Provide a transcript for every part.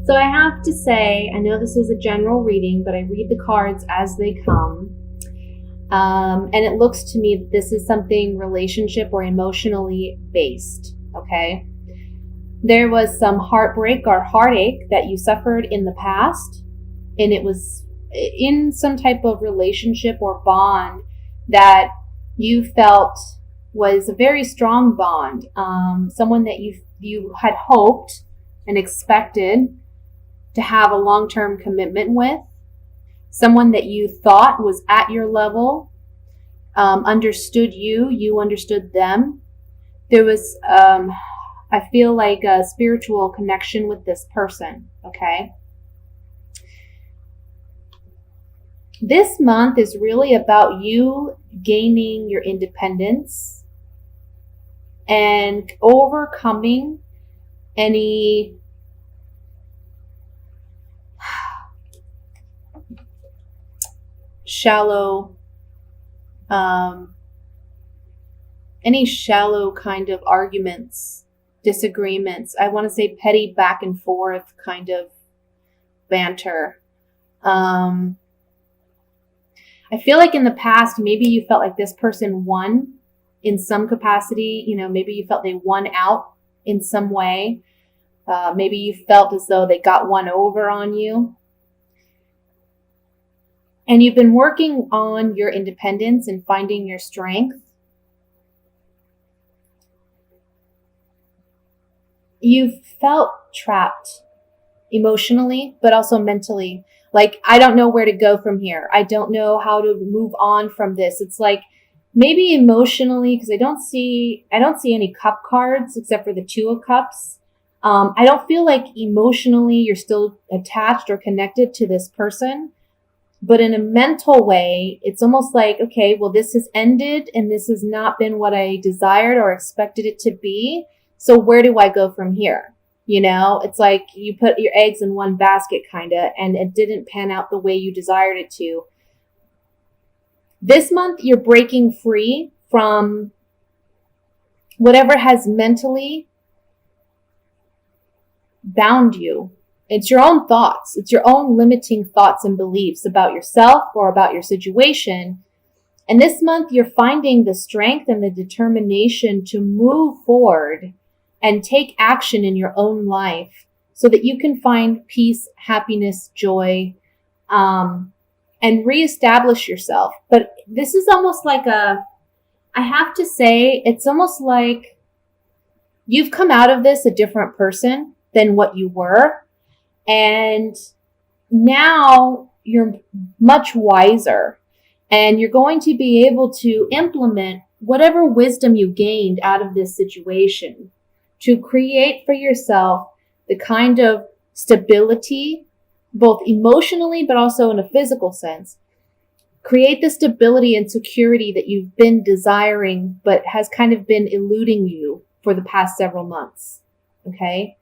So I have to say, I know this is a general reading, but I read the cards as they come. And it looks to me that this is something relationship or emotionally based, okay? There was some heartbreak or heartache that you suffered in the past, and it was in some type of relationship or bond that you felt was a very strong bond, someone that you had hoped and expected to have a long-term commitment with, someone that you thought was at your level, understood you understood them. There was, I feel like a spiritual connection with this person, okay? This month is really about you gaining your independence and overcoming any shallow kind of arguments, disagreements. I want to say petty back and forth kind of banter. I feel like in the past, maybe you felt like this person won in some capacity. You know, maybe you felt they won out in some way. Maybe you felt as though they got one over on you. And you've been working on your independence and finding your strength. You've felt trapped emotionally, but also mentally. Like, I don't know where to go from here. I don't know how to move on from this. It's like maybe emotionally, because I don't see any cup cards except for the Two of Cups. I don't feel like emotionally you're still attached or connected to this person. But in a mental way, it's almost like, okay, well, this has ended and this has not been what I desired or expected it to be. So where do I go from here? You know, it's like you put your eggs in one basket kind of, and it didn't pan out the way you desired it to. This month, you're breaking free from whatever has mentally bound you. It's your own thoughts. It's your own limiting thoughts and beliefs about yourself or about your situation. And this month, you're finding the strength and the determination to move forward and take action in your own life so that you can find peace, happiness, joy, and reestablish yourself. But this is almost like I have to say, it's almost like you've come out of this a different person than what you were. And now you're much wiser, and you're going to be able to implement whatever wisdom you gained out of this situation to create for yourself the kind of stability, both emotionally, but also in a physical sense. Create the stability and security that you've been desiring, but has kind of been eluding you for the past several months. Okay?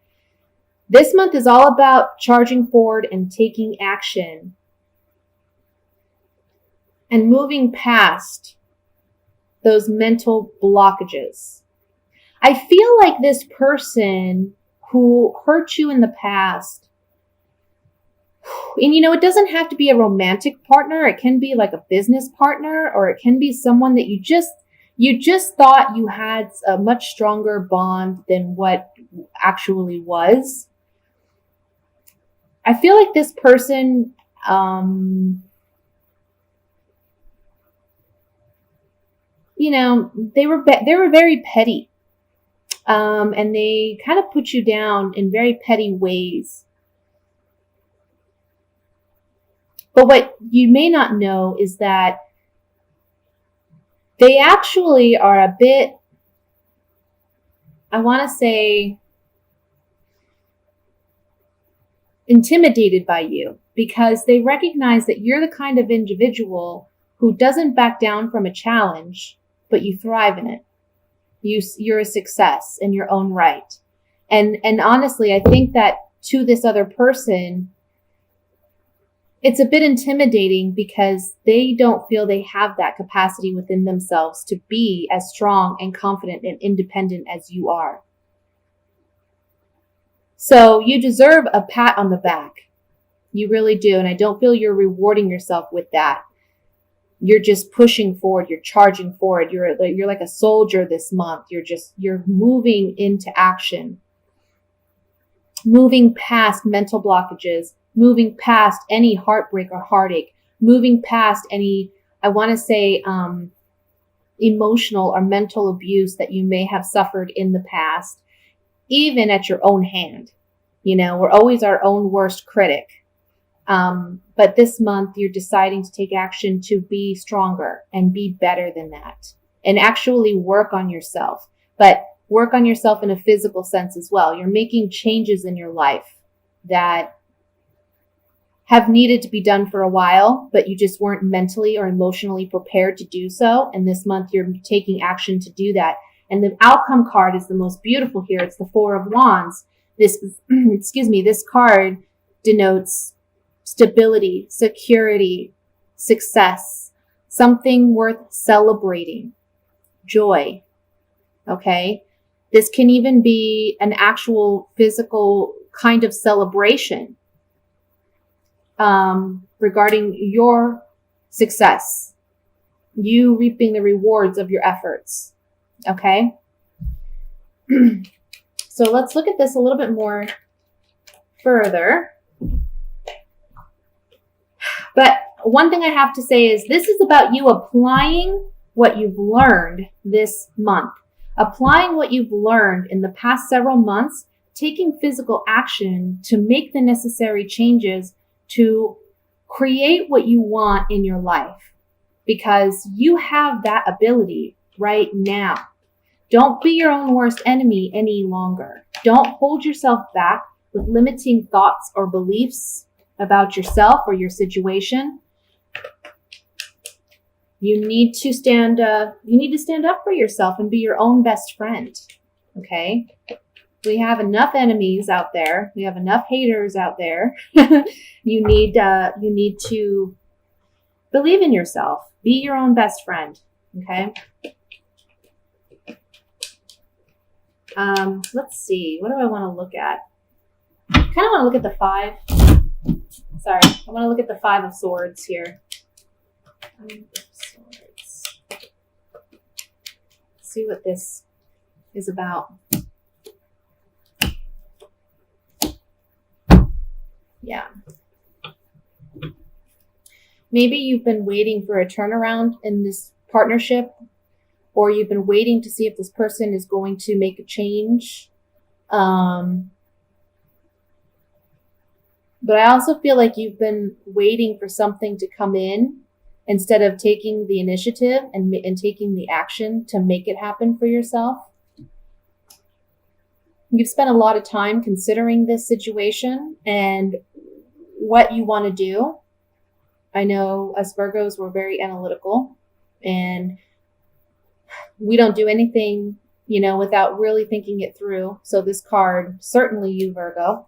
This month is all about charging forward and taking action and moving past those mental blockages. I feel like this person who hurt you in the past, and you know, it doesn't have to be a romantic partner. It can be like a business partner, or it can be someone that you just thought you had a much stronger bond than what actually was. I feel like this person, you know, they were very petty, and they kind of put you down in very petty ways. But what you may not know is that they actually are a bit, I want to say, intimidated by you, because they recognize that you're the kind of individual who doesn't back down from a challenge, but you thrive in it. You're a success in your own right. And honestly, I think that to this other person, it's a bit intimidating because they don't feel they have that capacity within themselves to be as strong and confident and independent as you are. So you deserve a pat on the back. You really do. And I don't feel you're rewarding yourself with that. You're just pushing forward. You're charging forward. You're like a soldier this month. You're moving into action, moving past mental blockages, moving past any heartbreak or heartache, moving past any, I want to say, emotional or mental abuse that you may have suffered in the past, even at your own hand. We're always our own worst critic. But this month you're deciding to take action to be stronger and be better than that and actually work on yourself, but work on yourself in a physical sense as well. You're making changes in your life that have needed to be done for a while, but you just weren't mentally or emotionally prepared to do so. And this month you're taking action to do that. And the outcome card is the most beautiful here. It's the Four of Wands. This card denotes stability, security, success, something worth celebrating, joy. Okay. This can even be an actual physical kind of celebration regarding your success, you reaping the rewards of your efforts. Okay. So let's look at this a little bit more further. But one thing I have to say is this is about you applying what you've learned this month, applying what you've learned in the past several months, taking physical action to make the necessary changes to create what you want in your life, because you have that ability right now. Don't be your own worst enemy any longer. Don't hold yourself back with limiting thoughts or beliefs about yourself or your situation. You need to stand up for yourself and be your own best friend. Okay? We have enough enemies out there. We have enough haters out there. You need to believe in yourself. Be your own best friend. Okay? Let's see. What do I want to look at? I kind of want to look at the five. Sorry, I want to look at the Five of Swords here. See what this is about. Yeah. Maybe you've been waiting for a turnaround in this partnership, or you've been waiting to see if this person is going to make a change. But I also feel like you've been waiting for something to come in instead of taking the initiative and taking the action to make it happen for yourself. You've spent a lot of time considering this situation and what you want to do. I know us Virgos, we're very analytical and we don't do anything, without really thinking it through. So this card, certainly you, Virgo.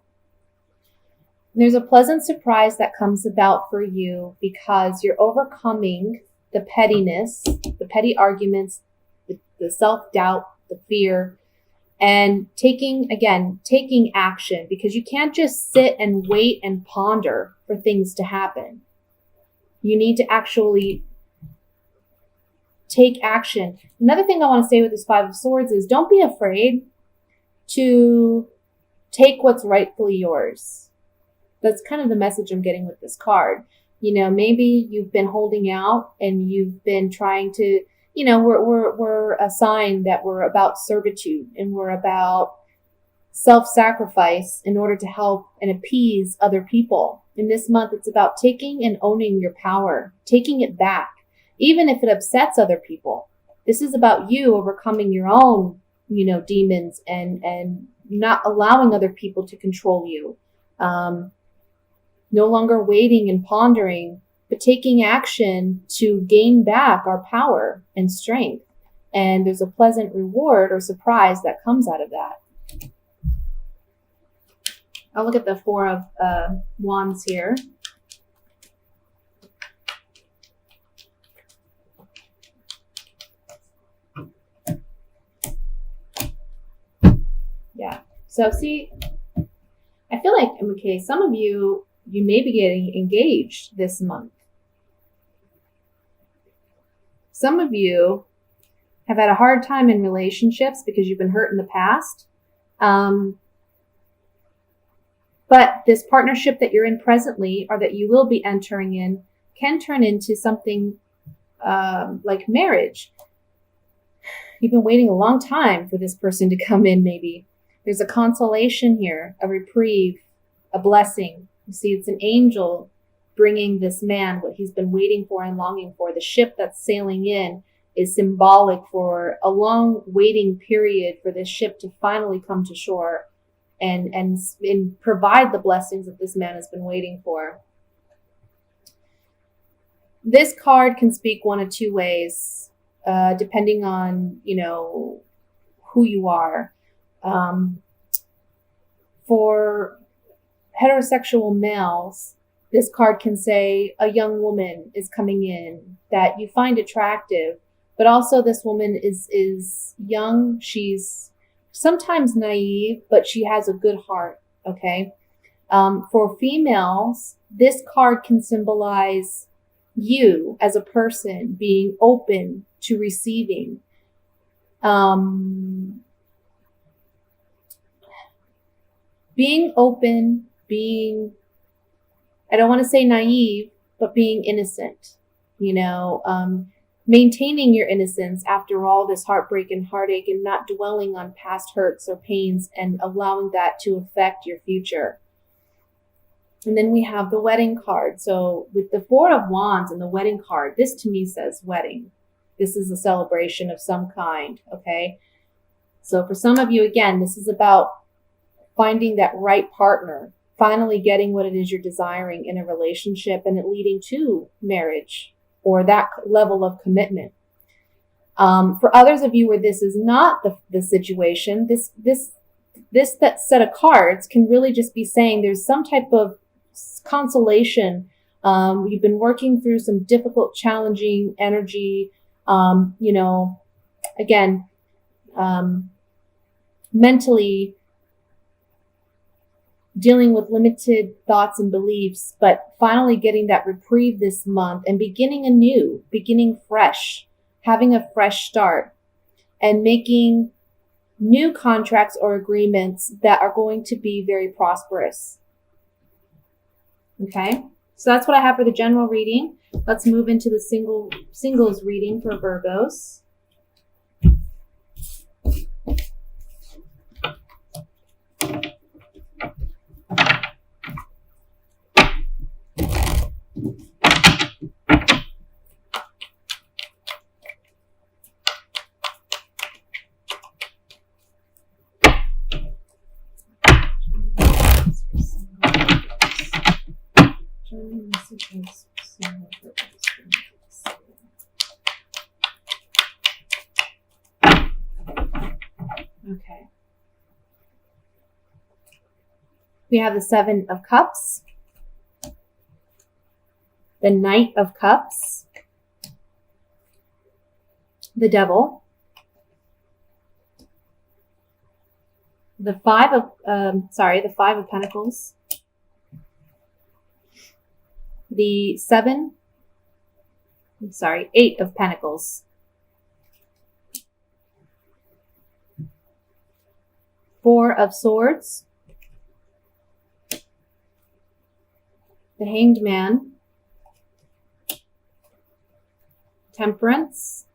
There's a pleasant surprise that comes about for you because you're overcoming the pettiness, the petty arguments, the self-doubt, the fear, and taking action, because you can't just sit and wait and ponder for things to happen. You need to actually take action. Another thing I want to say with this Five of Swords is don't be afraid to take what's rightfully yours. That's kind of the message I'm getting with this card. Maybe you've been holding out and you've been trying to, we're a sign that we're about servitude and we're about self-sacrifice in order to help and appease other people. In this month, it's about taking and owning your power, taking it back, even if it upsets other people. This is about you overcoming your own, demons and not allowing other people to control you. No longer waiting and pondering, but taking action to gain back our power and strength. And there's a pleasant reward or surprise that comes out of that. I'll look at the Four of Wands here. Yeah. So see, I feel like, okay, some of you may be getting engaged this month. Some of you have had a hard time in relationships because you've been hurt in the past. But this partnership that you're in presently, or that you will be entering in, can turn into something like marriage. You've been waiting a long time for this person to come in, maybe. There's a consolation here, a reprieve, a blessing. You see, it's an angel bringing this man what he's been waiting for and longing for. The ship that's sailing in is symbolic for a long waiting period for this ship to finally come to shore and provide the blessings that this man has been waiting for. This card can speak one of two ways, depending on, who you are. For heterosexual males, this card can say a young woman is coming in that you find attractive, but also this woman is young. She's sometimes naive, but she has a good heart, okay? For females, this card can symbolize you as a person being open to receiving. Being open, I don't want to say naive, but being innocent, maintaining your innocence after all this heartbreak and heartache, and not dwelling on past hurts or pains and allowing that to affect your future. And then we have the wedding card. So with the Four of Wands and the wedding card, this to me says wedding. This is a celebration of some kind, okay? So for some of you, again, this is about finding that right partner, finally getting what it is you're desiring in a relationship, and it leading to marriage or that level of commitment. For others of you where this is not the situation, that set of cards can really just be saying there's some type of consolation. You've been working through some difficult, challenging energy, mentally dealing with limited thoughts and beliefs, but finally getting that reprieve this month and beginning anew, beginning fresh, having a fresh start, and making new contracts or agreements that are going to be very prosperous. Okay, so that's what I have for the general reading. Let's move into the singles reading for Virgos. Okay. We have the Seven of Cups, the Knight of Cups, the Devil, the Five of Pentacles, the Eight of Pentacles, Four of Swords, the Hanged Man, Temperance,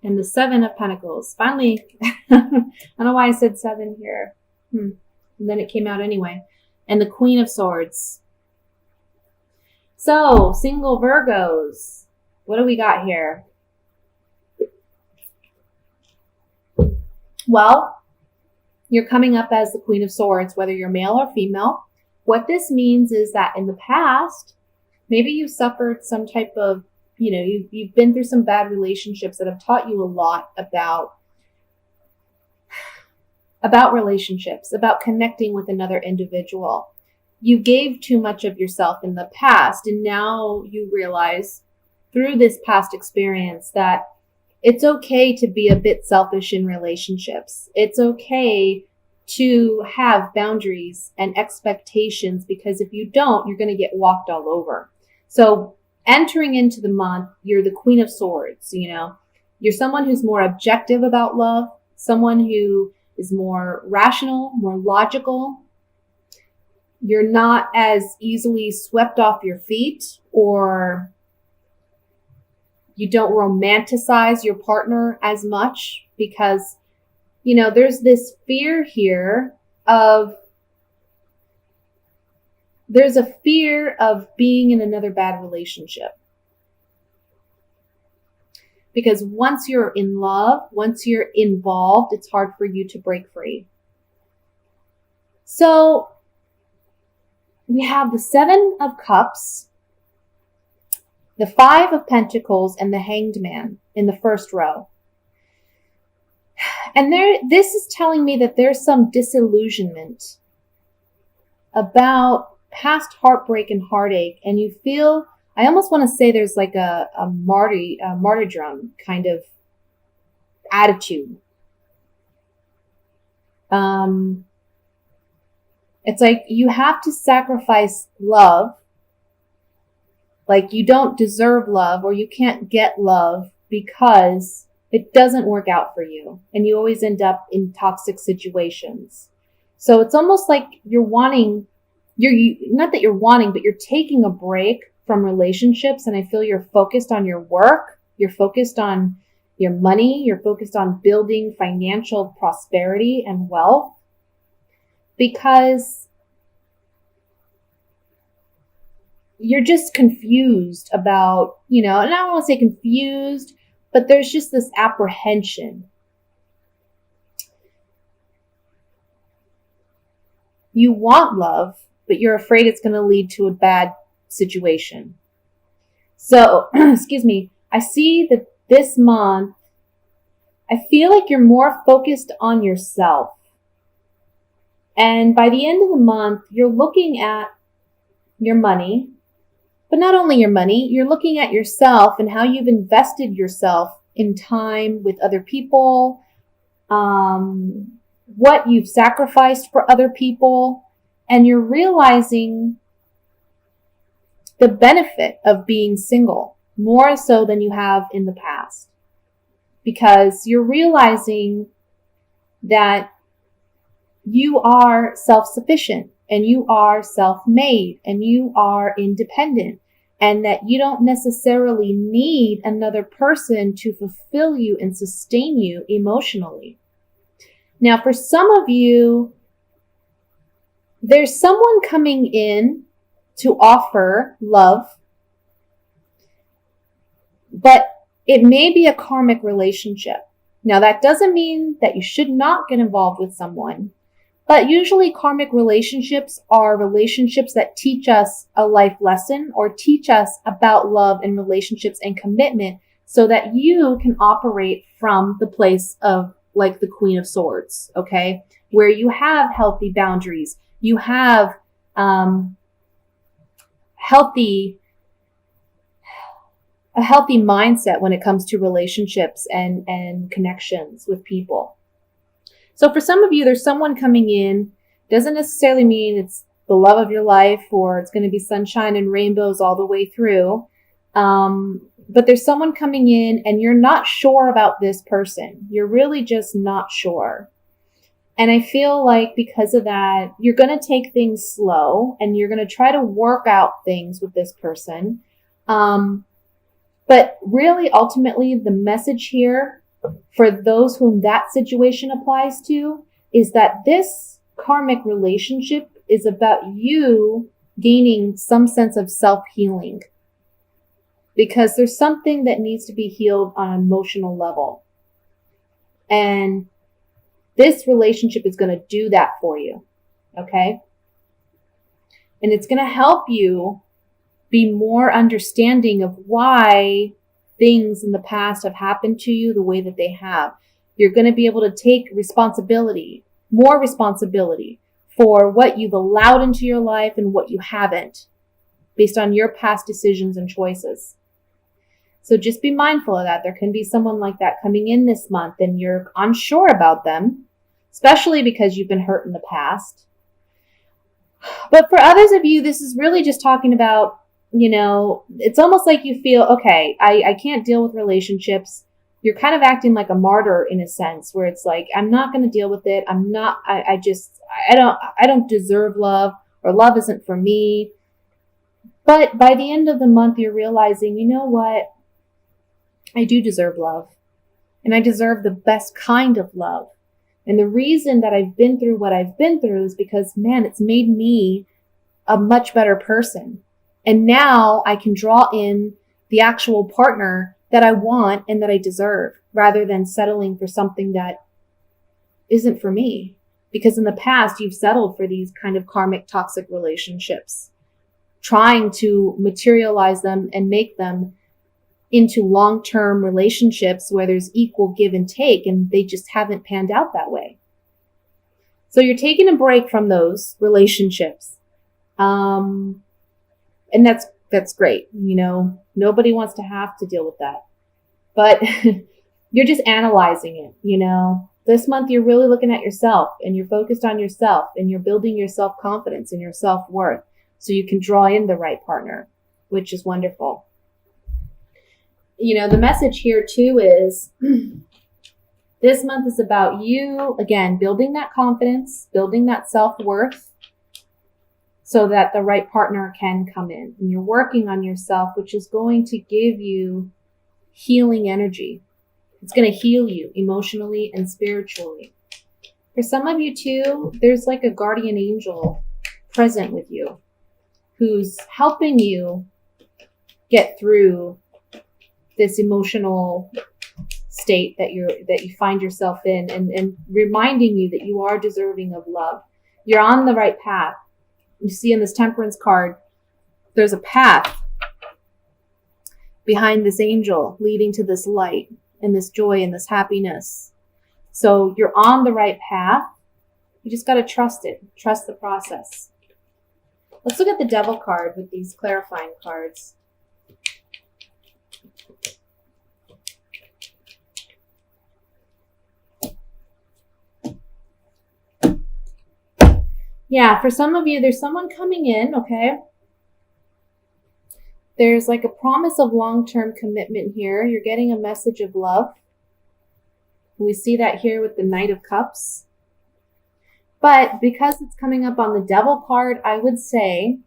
and the Seven of Pentacles. Finally, I don't know why I said seven here. And then it came out anyway. And the Queen of Swords. So, single Virgos, what do we got here? Well, you're coming up as the Queen of Swords, whether you're male or female. What this means is that in the past, maybe you suffered some type of, you've been through some bad relationships that have taught you a lot about relationships, about connecting with another individual. You gave too much of yourself in the past, and now you realize through this past experience that it's okay to be a bit selfish in relationships. It's okay to have boundaries and expectations, because if you don't, you're going to get walked all over. So entering into the month, you're the Queen of Swords, You're someone who's more objective about love, someone who is more rational, more logical. You're not as easily swept off your feet, or you don't romanticize your partner as much, because, there's this fear here there's a fear of being in another bad relationship. Because once you're in love, once you're involved, it's hard for you to break free. So we have the 7 of Cups, the 5 of Pentacles, and the Hanged Man in the first row. And this is telling me that there's some disillusionment about past heartbreak and heartache, and you feel, I almost want to say there's like a martyrdom kind of attitude. It's like you have to sacrifice love. Like you don't deserve love, or you can't get love because it doesn't work out for you. And you always end up in toxic situations. So it's almost like not that you're wanting, but you're taking a break from relationships. And I feel you're focused on your work. You're focused on your money. You're focused on building financial prosperity and wealth. Because you're just confused about, and I don't want to say confused, but there's just this apprehension. You want love, but you're afraid it's going to lead to a bad situation. So, excuse me, I see that this month, I feel like you're more focused on yourself. And by the end of the month, you're looking at your money, but not only your money, you're looking at yourself and how you've invested yourself in time with other people, what you've sacrificed for other people, and you're realizing the benefit of being single more so than you have in the past, because you're realizing that you are self-sufficient and you are self-made and you are independent, and that you don't necessarily need another person to fulfill you and sustain you emotionally. Now, for some of you, there's someone coming in to offer love, but it may be a karmic relationship. Now, that doesn't mean that you should not get involved with someone, but usually karmic relationships are relationships that teach us a life lesson or teach us about love and relationships and commitment, so that you can operate from the place of like the Queen of Swords, okay? Where you have healthy boundaries, you have a healthy mindset when it comes to relationships and connections with people. So for some of you, there's someone coming in. Doesn't necessarily mean it's the love of your life or it's going to be sunshine and rainbows all the way through. But there's someone coming in and you're not sure about this person. You're really just not sure. And I feel like because of that, you're going to take things slow and you're going to try to work out things with this person. But really, ultimately, the message here for those whom that situation applies to is that this karmic relationship is about you gaining some sense of self-healing, because there's something that needs to be healed on an emotional level. And this relationship is going to do that for you, okay? And it's going to help you be more understanding of why things in the past have happened to you the way that they have. You're going to be able to take responsibility, more responsibility for what you've allowed into your life and what you haven't, based on your past decisions and choices. So just be mindful of that. There can be someone like that coming in this month and you're unsure about them. especially because you've been hurt in the past. But for others of you, this is really just talking about, it's almost like you feel, okay, I can't deal with relationships. You're kind of acting like a martyr in a sense, where it's like, I'm not going to deal with it. I don't deserve love, or love isn't for me. But by the end of the month, you're realizing, you know what? I do deserve love, and I deserve the best kind of love. And the reason that I've been through what I've been through is because, man, it's made me a much better person. And now I can draw in the actual partner that I want and that I deserve, rather than settling for something that isn't for me. Because in the past, you've settled for these kind of karmic toxic relationships, trying to materialize them and make them into long-term relationships where there's equal give and take, and they just haven't panned out that way. So you're taking a break from those relationships. And that's great. Nobody wants to have to deal with that, but you're just analyzing it. This month you're really looking at yourself, and you're focused on yourself, and you're building your self-confidence and your self-worth so you can draw in the right partner, which is wonderful. The message here too is this month is about you, again, building that confidence, building that self-worth so that the right partner can come in. And you're working on yourself, which is going to give you healing energy. It's going to heal you emotionally and spiritually. For some of you too, there's like a guardian angel present with you who's helping you get through this emotional state that you find yourself in, and reminding you that you are deserving of love. You're on the right path. You see in this Temperance card, there's a path behind this angel leading to this light and this joy and this happiness. So you're on the right path. You just got to trust it. Trust the process. Let's look at the Devil card with these clarifying cards. Yeah, for some of you, there's someone coming in, okay? There's like a promise of long-term commitment here. You're getting a message of love. We see that here with the Knight of Cups. But because it's coming up on the Devil card, I would say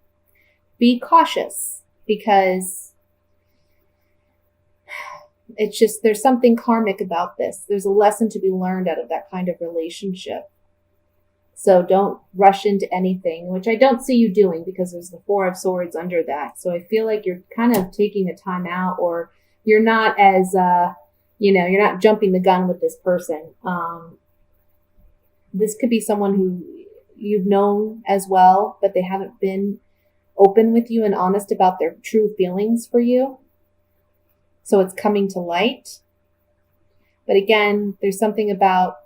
be cautious, because it's just, there's something karmic about this. There's a lesson to be learned out of that kind of relationship. So don't rush into anything, which I don't see you doing, because there's the Four of Swords under that. So I feel like you're kind of taking a time out, or you're not as, you're not jumping the gun with this person. This could be someone who you've known as well, but they haven't been open with you and honest about their true feelings for you. So it's coming to light. But again, there's something about,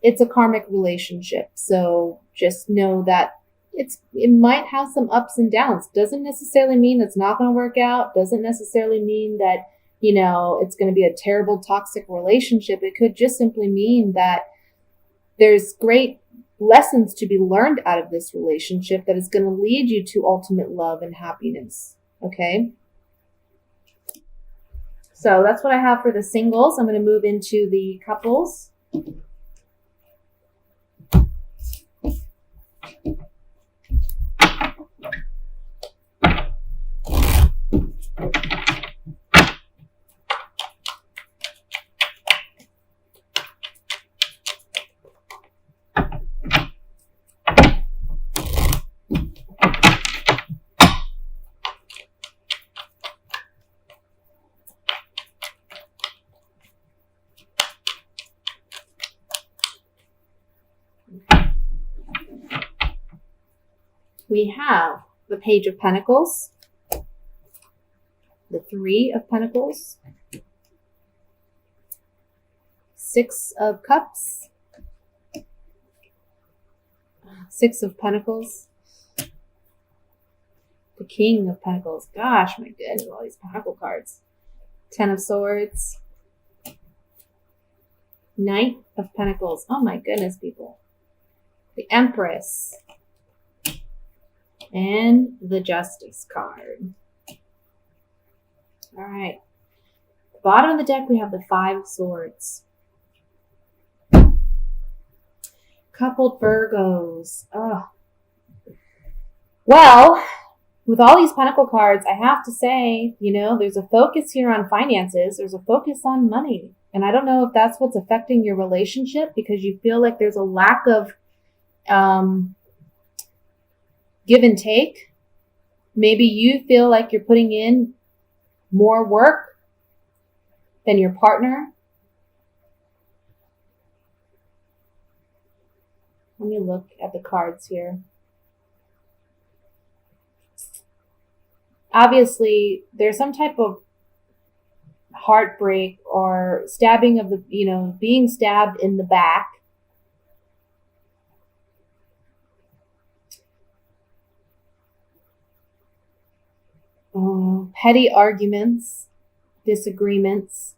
it's a karmic relationship. So just know that it might have some ups and downs. Doesn't necessarily mean it's not going to work out. Doesn't necessarily mean that, it's going to be a terrible toxic relationship. It could just simply mean that there's great lessons to be learned out of this relationship that is going to lead you to ultimate love and happiness. Okay? So that's what I have for the singles. I'm going to move into the couples. We have the Page of Pentacles, the Three of Pentacles, Six of Cups, Six of Pentacles, the King of Pentacles. Gosh, my goodness, all these Pentacle cards. Ten of Swords, Knight of Pentacles. Oh my goodness, people. The Empress. And the Justice card. All right. At the bottom of the deck, we have the Five of Swords. Coupled Virgos. Oh. Well, with all these Pentacle cards, I have to say, there's a focus here on finances. There's a focus on money. And I don't know if that's what's affecting your relationship because you feel like there's a lack of give and take. Maybe you feel like you're putting in more work than your partner. Let me look at the cards here. Obviously, there's some type of heartbreak or stabbing of being stabbed in the back. Petty arguments, disagreements.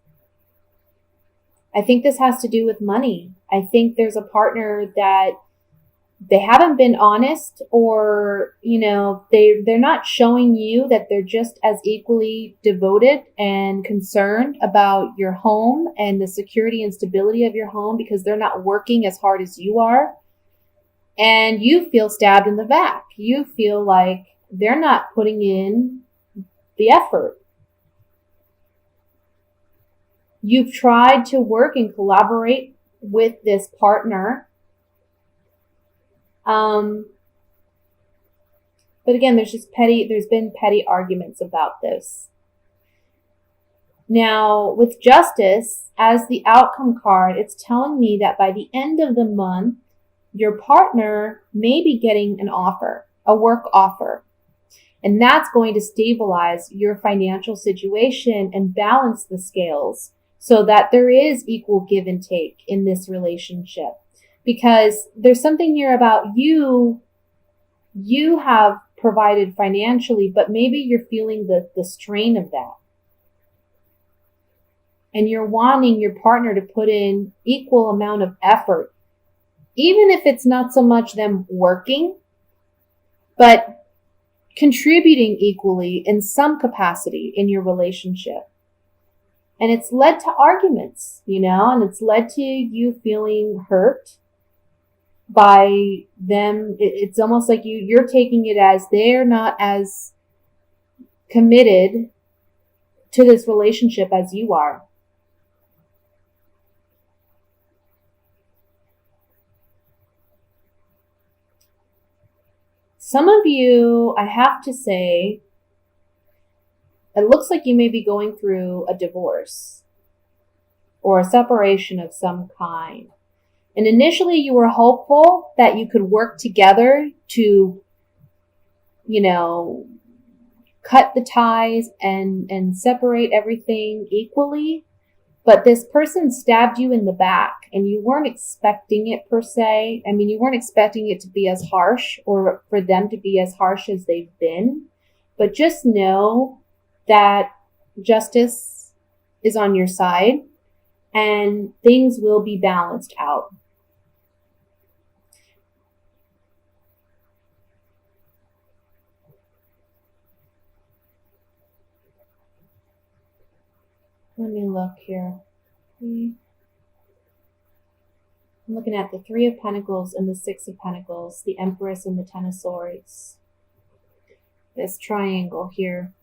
I think this has to do with money. I think there's a partner that they haven't been honest, or, they're not showing you that they're just as equally devoted and concerned about your home and the security and stability of your home because they're not working as hard as you are. And you feel stabbed in the back. You feel like they're not putting in the effort. You've tried to work and collaborate with this partner. But again, there's been petty arguments about this. Now, with Justice as the outcome card, it's telling me that by the end of the month, your partner may be getting an offer, a work offer. And that's going to stabilize your financial situation and balance the scales so that there is equal give and take in this relationship. Because there's something here about you have provided financially, but maybe you're feeling the strain of that. And you're wanting your partner to put in equal amount of effort, even if it's not so much them working, but contributing equally in some capacity in your relationship. And it's led to arguments, and it's led to you feeling hurt by them. It's almost like you're taking it as they're not as committed to this relationship as you are. Some of you, I have to say, it looks like you may be going through a divorce or a separation of some kind. And initially you were hopeful that you could work together to, cut the ties and separate everything equally. But this person stabbed you in the back and you weren't expecting it per se. I mean, you weren't expecting it to be as harsh or for them to be as harsh as they've been. But just know that justice is on your side and things will be balanced out. Let me look here. I'm looking at the Three of Pentacles and the Six of Pentacles, the Empress and the Ten of Swords. This triangle here.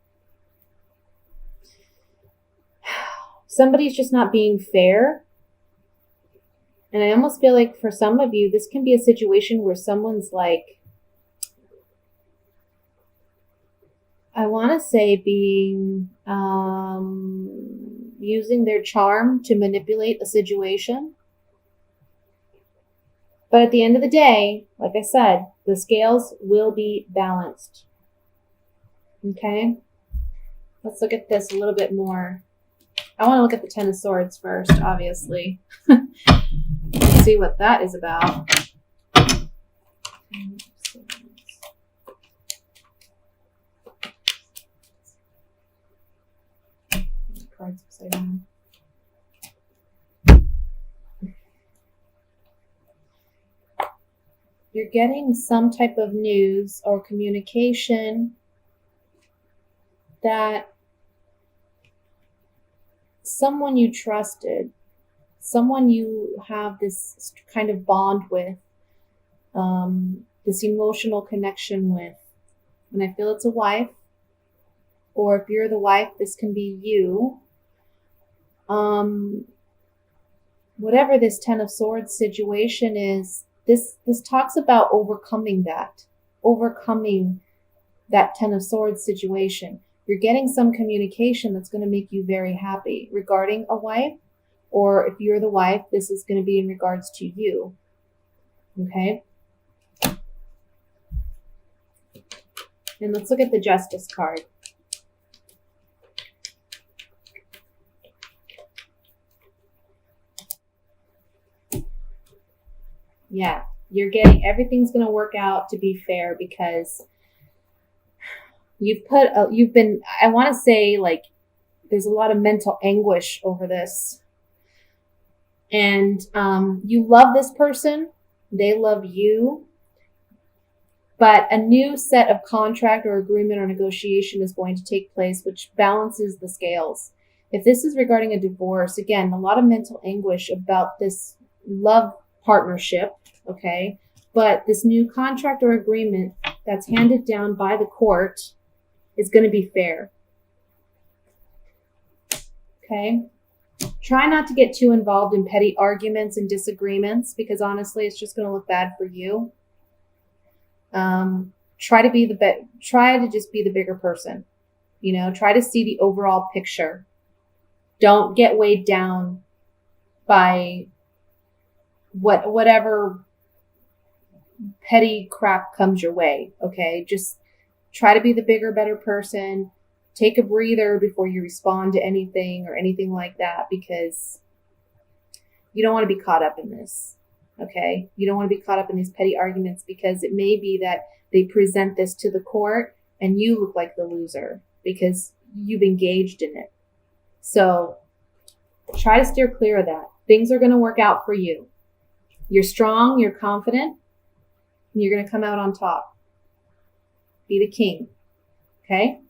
Somebody's just not being fair. And I almost feel like for some of you, this can be a situation where someone's like, I want to say being, using their charm to manipulate a situation. But at the end of the day, like I said, the scales will be balanced. Okay? Let's look at this a little bit more. I want to look at the Ten of Swords first, obviously. Let's see what that is about. Cards upside down. you're getting some type of news or communication that someone you trusted, someone you have this kind of bond with, this emotional connection with, and I feel it's a wife, or if you're the wife, this can be you. Whatever this Ten of Swords situation is, this talks about overcoming that Ten of Swords situation. You're getting some communication that's going to make you very happy regarding a wife, or if you're the wife, this is going to be in regards to you. Okay? And let's look at the Justice card. Yeah, you're getting, everything's going to work out to be fair, because I want to say, like, there's a lot of mental anguish over this. And you love this person, they love you, but a new set of contract or agreement or negotiation is going to take place, which balances the scales. If this is regarding a divorce, again, a lot of mental anguish about this love partnership, okay? But this new contract or agreement that's handed down by the court is going to be fair. Okay? Try not to get too involved in petty arguments and disagreements, because honestly, it's just going to look bad for you. Try to just be the bigger person. You know, try to see the overall picture. Don't get weighed down by whatever petty crap comes your way. Okay, just try to be the bigger, better person. Take a breather before you respond to anything or anything like that, because you don't want to be caught up in this. Okay, you don't want to be caught up in these petty arguments, because it may be that they present this to the court and you look like the loser because you've engaged in it. So try to steer clear of that. Things are going to work out for you. You're strong, you're confident, and you're going to come out on top. Be the king. Okay?